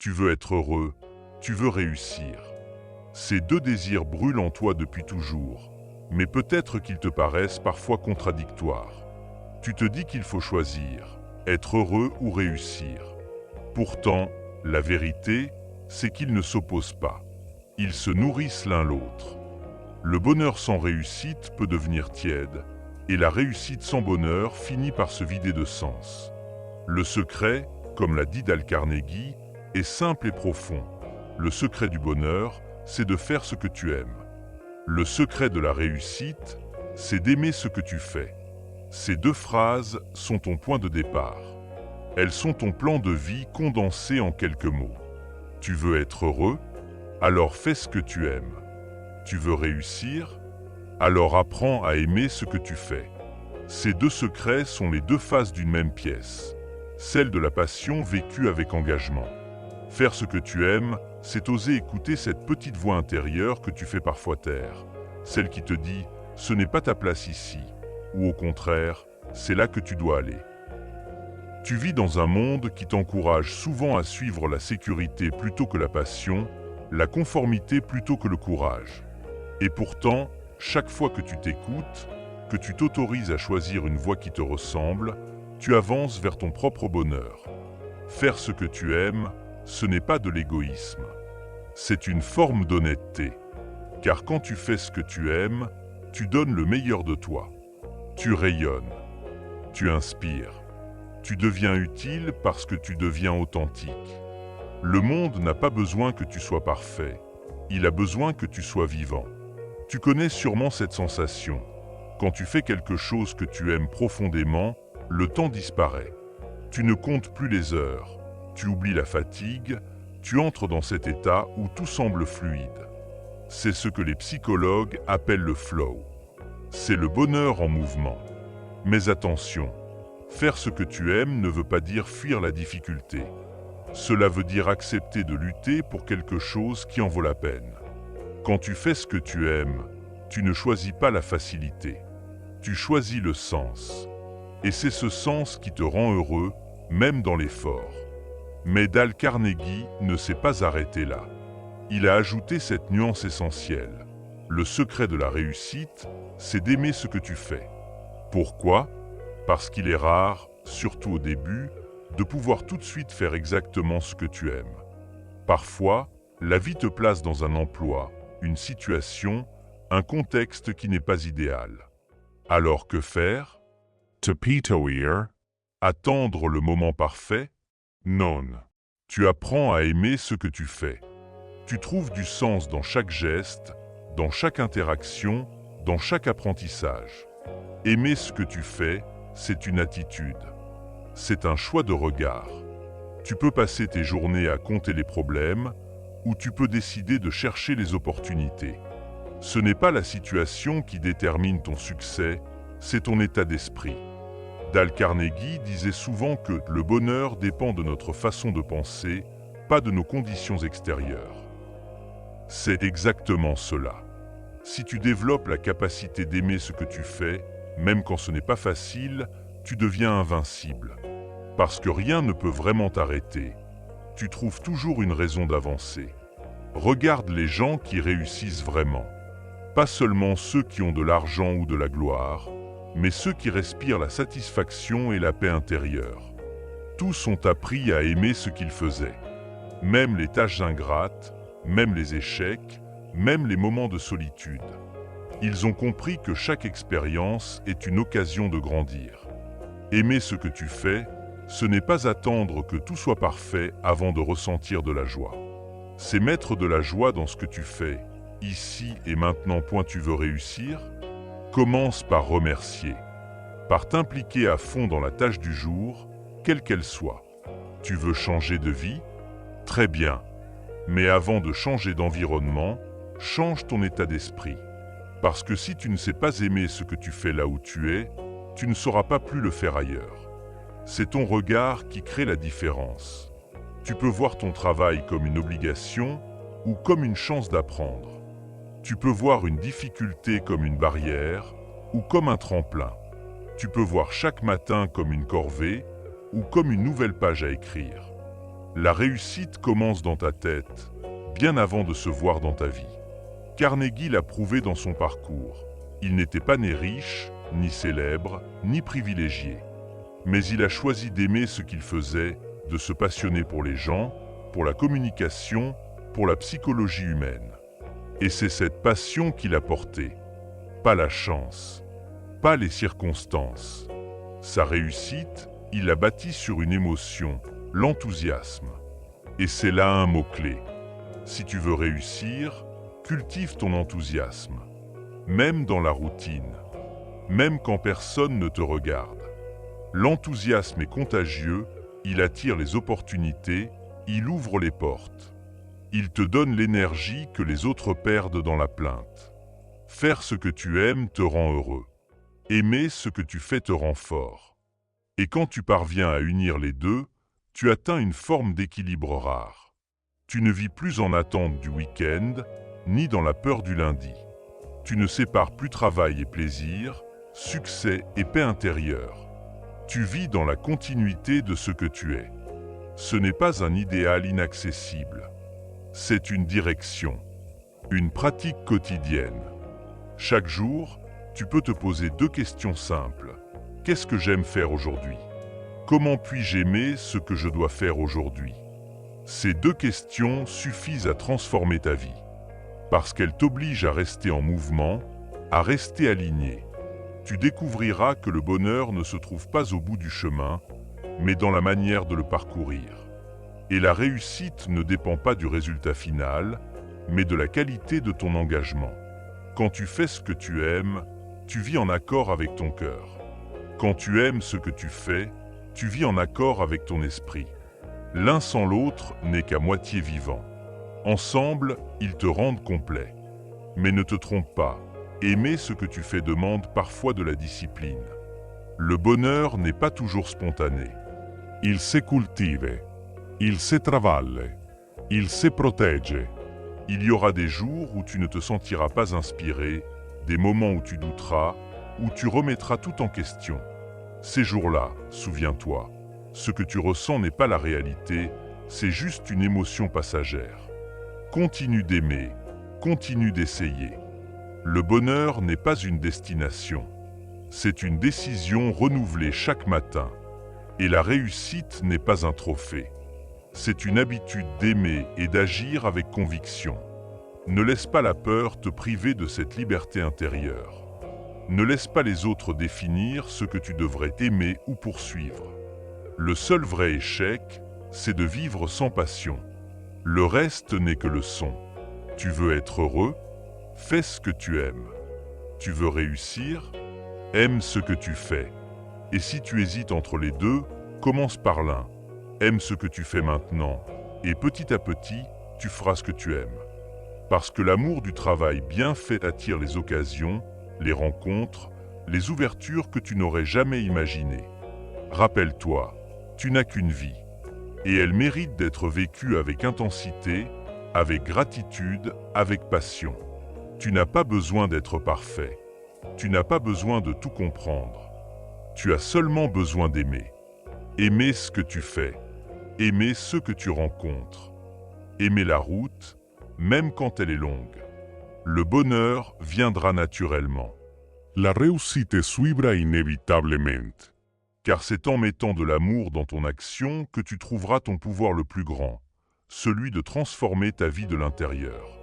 Tu veux être heureux, tu veux réussir. Ces deux désirs brûlent en toi depuis toujours, mais peut-être qu'ils te paraissent parfois contradictoires. Tu te dis qu'il faut choisir, être heureux ou réussir. Pourtant, la vérité, c'est qu'ils ne s'opposent pas. Ils se nourrissent l'un l'autre. Le bonheur sans réussite peut devenir tiède, et la réussite sans bonheur finit par se vider de sens. Le secret, comme l'a dit Dale Carnegie, est simple et profond. Le secret du bonheur, c'est de faire ce que tu aimes. Le secret de la réussite, c'est d'aimer ce que tu fais. Ces deux phrases sont ton point de départ. Elles sont ton plan de vie condensé en quelques mots. Tu veux être heureux? Alors fais ce que tu aimes. Tu veux réussir? Alors apprends à aimer ce que tu fais. Ces deux secrets sont les deux faces d'une même pièce, celle de la passion vécue avec engagement. Faire ce que tu aimes, c'est oser écouter cette petite voix intérieure que tu fais parfois taire, celle qui te dit « ce n'est pas ta place ici » ou au contraire « c'est là que tu dois aller ». Tu vis dans un monde qui t'encourage souvent à suivre la sécurité plutôt que la passion, la conformité plutôt que le courage. Et pourtant, chaque fois que tu t'écoutes, que tu t'autorises à choisir une voie qui te ressemble, tu avances vers ton propre bonheur. Faire ce que tu aimes, ce n'est pas de l'égoïsme. C'est une forme d'honnêteté. Car quand tu fais ce que tu aimes, tu donnes le meilleur de toi. Tu rayonnes. Tu inspires. Tu deviens utile parce que tu deviens authentique. Le monde n'a pas besoin que tu sois parfait. Il a besoin que tu sois vivant. Tu connais sûrement cette sensation. Quand tu fais quelque chose que tu aimes profondément, le temps disparaît. Tu ne comptes plus les heures. Tu oublies la fatigue. Tu entres dans cet état où tout semble fluide. C'est ce que les psychologues appellent le flow. C'est le bonheur en mouvement. Mais attention, faire ce que tu aimes ne veut pas dire fuir la difficulté. Cela veut dire accepter de lutter pour quelque chose qui en vaut la peine. Quand tu fais ce que tu aimes, tu ne choisis pas la facilité. Tu choisis le sens. Et c'est ce sens qui te rend heureux, même dans l'effort. Mais Dale Carnegie ne s'est pas arrêté là. Il a ajouté cette nuance essentielle. Le secret de la réussite, c'est d'aimer ce que tu fais. Pourquoi? Parce qu'il est rare, surtout au début, de pouvoir tout de suite faire exactement ce que tu aimes. Parfois, la vie te place dans un emploi, une situation, un contexte qui n'est pas idéal. Alors que faire? Tapitoir, Attendre le moment parfait? Non. Tu apprends à aimer ce que tu fais. Tu trouves du sens dans chaque geste, dans chaque interaction, dans chaque apprentissage. Aimer ce que tu fais, c'est une attitude. C'est un choix de regard. Tu peux passer tes journées à compter les problèmes, ou tu peux décider de chercher les opportunités. Ce n'est pas la situation qui détermine ton succès, c'est ton état d'esprit. Dale Carnegie disait souvent que le bonheur dépend de notre façon de penser, pas de nos conditions extérieures. C'est exactement cela. Si tu développes la capacité d'aimer ce que tu fais, même quand ce n'est pas facile, tu deviens invincible. Parce que rien ne peut vraiment t'arrêter. Tu trouves toujours une raison d'avancer. Regarde les gens qui réussissent vraiment. Pas seulement ceux qui ont de l'argent ou de la gloire, mais ceux qui respirent la satisfaction et la paix intérieure. Tous ont appris à aimer ce qu'ils faisaient. Même les tâches ingrates, même les échecs, même les moments de solitude. Ils ont compris que chaque expérience est une occasion de grandir. Aimer ce que tu fais, ce n'est pas attendre que tout soit parfait avant de ressentir de la joie. C'est mettre de la joie dans ce que tu fais, ici et maintenant. Tu veux réussir? Commence par remercier, par t'impliquer à fond dans la tâche du jour, quelle qu'elle soit. Tu veux changer de vie? Très bien. Mais avant de changer d'environnement, change ton état d'esprit. Parce que si tu ne sais pas aimer ce que tu fais là où tu es, tu ne sauras pas plus le faire ailleurs. C'est ton regard qui crée la différence. Tu peux voir ton travail comme une obligation ou comme une chance d'apprendre. Tu peux voir une difficulté comme une barrière ou comme un tremplin. Tu peux voir chaque matin comme une corvée ou comme une nouvelle page à écrire. La réussite commence dans ta tête, bien avant de se voir dans ta vie. Carnegie l'a prouvé dans son parcours. Il n'était pas né riche, ni célèbre, ni privilégié. Mais il a choisi d'aimer ce qu'il faisait, de se passionner pour les gens, pour la communication, pour la psychologie humaine. Et c'est cette passion qui l'a porté. Pas la chance, pas les circonstances. Sa réussite, il l'a bâtie sur une émotion, l'enthousiasme. Et c'est là un mot-clé. Si tu veux réussir, cultive ton enthousiasme. Même dans la routine, même quand personne ne te regarde. L'enthousiasme est contagieux, il attire les opportunités, il ouvre les portes. Il te donne l'énergie que les autres perdent dans la plainte. Faire ce que tu aimes te rend heureux. Aimer ce que tu fais te rend fort. Et quand tu parviens à unir les deux, tu atteins une forme d'équilibre rare. Tu ne vis plus en attente du week-end, ni dans la peur du lundi. Tu ne sépares plus travail et plaisir, succès et paix intérieure. Tu vis dans la continuité de ce que tu es. Ce n'est pas un idéal inaccessible. C'est une direction, une pratique quotidienne. Chaque jour, tu peux te poser 2 questions simples. Qu'est-ce que j'aime faire aujourd'hui? Comment puis-je aimer ce que je dois faire aujourd'hui? Ces 2 questions suffisent à transformer ta vie, parce qu'elles t'obligent à rester en mouvement, à rester aligné. Tu découvriras que le bonheur ne se trouve pas au bout du chemin, mais dans la manière de le parcourir. Et la réussite ne dépend pas du résultat final, mais de la qualité de ton engagement. Quand tu fais ce que tu aimes, tu vis en accord avec ton cœur. Quand tu aimes ce que tu fais, tu vis en accord avec ton esprit. L'un sans l'autre n'est qu'à moitié vivant. Ensemble, ils te rendent complet. Mais ne te trompe pas, aimer ce que tu fais demande parfois de la discipline. Le bonheur n'est pas toujours spontané. Il se cultive, il se travaille, il se protège. Il y aura des jours où tu ne te sentiras pas inspiré, des moments où tu douteras, où tu remettras tout en question. Ces jours-là, souviens-toi, ce que tu ressens n'est pas la réalité, c'est juste une émotion passagère. Continue d'aimer, continue d'essayer. Le bonheur n'est pas une destination, c'est une décision renouvelée chaque matin. Et la réussite n'est pas un trophée. C'est une habitude d'aimer et d'agir avec conviction. Ne laisse pas la peur te priver de cette liberté intérieure. Ne laisse pas les autres définir ce que tu devrais aimer ou poursuivre. Le seul vrai échec, c'est de vivre sans passion. Le reste n'est que le son. Tu veux être heureux? Fais ce que tu aimes. Tu veux réussir? Aime ce que tu fais. Et si tu hésites entre les deux, commence par l'un. Aime ce que tu fais maintenant, et petit à petit, tu feras ce que tu aimes. Parce que l'amour du travail bien fait attire les occasions, les rencontres, les ouvertures que tu n'aurais jamais imaginées. Rappelle-toi, tu n'as qu'une vie, et elle mérite d'être vécue avec intensité, avec gratitude, avec passion. Tu n'as pas besoin d'être parfait. Tu n'as pas besoin de tout comprendre. Tu as seulement besoin d'aimer. Aimer ce que tu fais. Aimer ceux que tu rencontres. Aimer la route, même quand elle est longue. Le bonheur viendra naturellement. La réussite suivra inévitablement. Car c'est en mettant de l'amour dans ton action que tu trouveras ton pouvoir le plus grand, celui de transformer ta vie de l'intérieur.